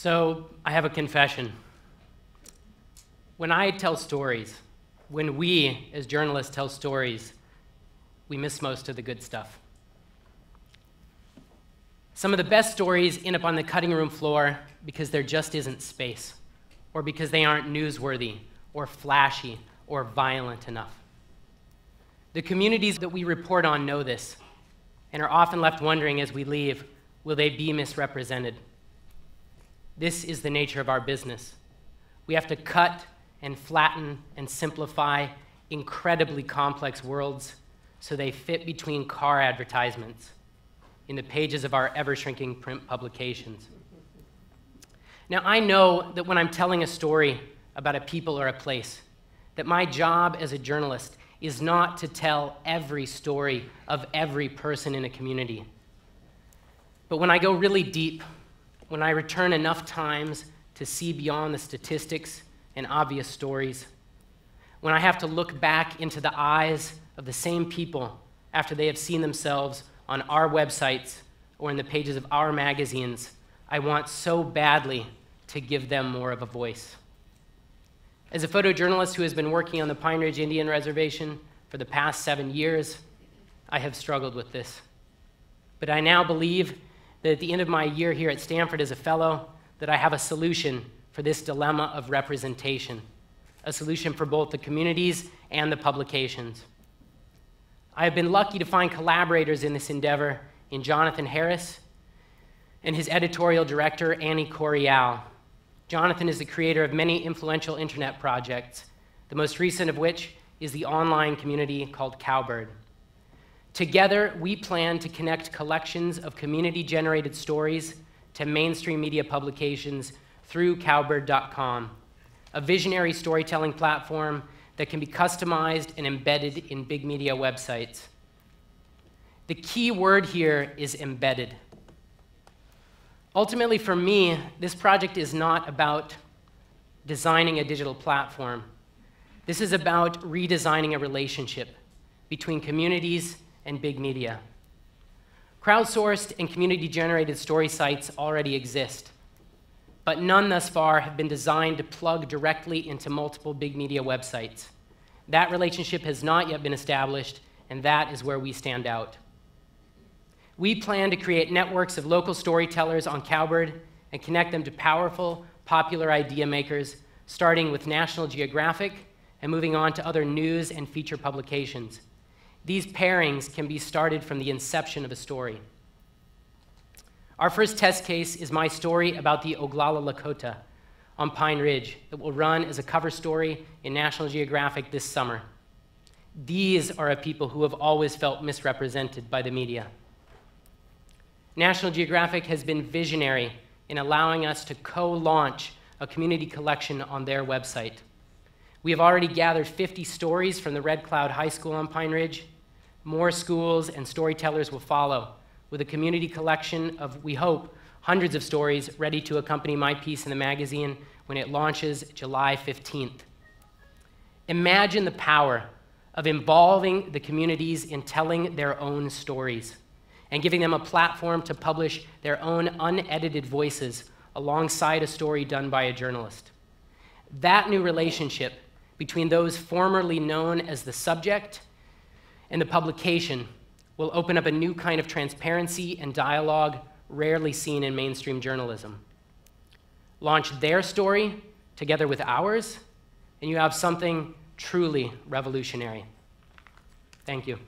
So I have a confession. When I tell stories, when we as journalists tell stories, we miss most of the good stuff. Some of the best stories end up on the cutting room floor because there just isn't space, or because they aren't newsworthy, or flashy, or violent enough. The communities that we report on know this, and are often left wondering as we leave, will they be misrepresented? This is the nature of our business. We have to cut and flatten and simplify incredibly complex worlds so they fit between car advertisements in the pages of our ever-shrinking print publications. Now, I know that when I'm telling a story about a people or a place, that my job as a journalist is not to tell every story of every person in a community. But when I go really deep, when I return enough times to see beyond the statistics and obvious stories, when I have to look back into the eyes of the same people after they have seen themselves on our websites or in the pages of our magazines, I want so badly to give them more of a voice. As a photojournalist who has been working on the Pine Ridge Indian Reservation for the past 7 years, I have struggled with this. But I now believe that at the end of my year here at Stanford as a fellow, that I have a solution for this dilemma of representation, a solution for both the communities and the publications. I have been lucky to find collaborators in this endeavor in Jonathan Harris and his editorial director, Annie Corial. Jonathan is the creator of many influential internet projects, the most recent of which is the online community called Cowbird. Together, we plan to connect collections of community-generated stories to mainstream media publications through cowbird.com, a visionary storytelling platform that can be customized and embedded in big media websites. The key word here is embedded. Ultimately, for me, this project is not about designing a digital platform. This is about redesigning a relationship between communities and big media. Crowdsourced and community-generated story sites already exist, but none thus far have been designed to plug directly into multiple big media websites. That relationship has not yet been established, and that is where we stand out. We plan to create networks of local storytellers on Cowbird and connect them to powerful, popular idea makers, starting with National Geographic and moving on to other news and feature publications. These pairings can be started from the inception of a story. Our first test case is my story about the Oglala Lakota on Pine Ridge that will run as a cover story in National Geographic this summer. These are a people who have always felt misrepresented by the media. National Geographic has been visionary in allowing us to co-launch a community collection on their website. We have already gathered 50 stories from the Red Cloud High School on Pine Ridge. More schools and storytellers will follow, with a community collection of, we hope, hundreds of stories ready to accompany my piece in the magazine when it launches July 15th. Imagine the power of involving the communities in telling their own stories and giving them a platform to publish their own unedited voices alongside a story done by a journalist. That new relationship between those formerly known as the subject and the publication will open up a new kind of transparency and dialogue rarely seen in mainstream journalism. Launch their story together with ours, and you have something truly revolutionary. Thank you.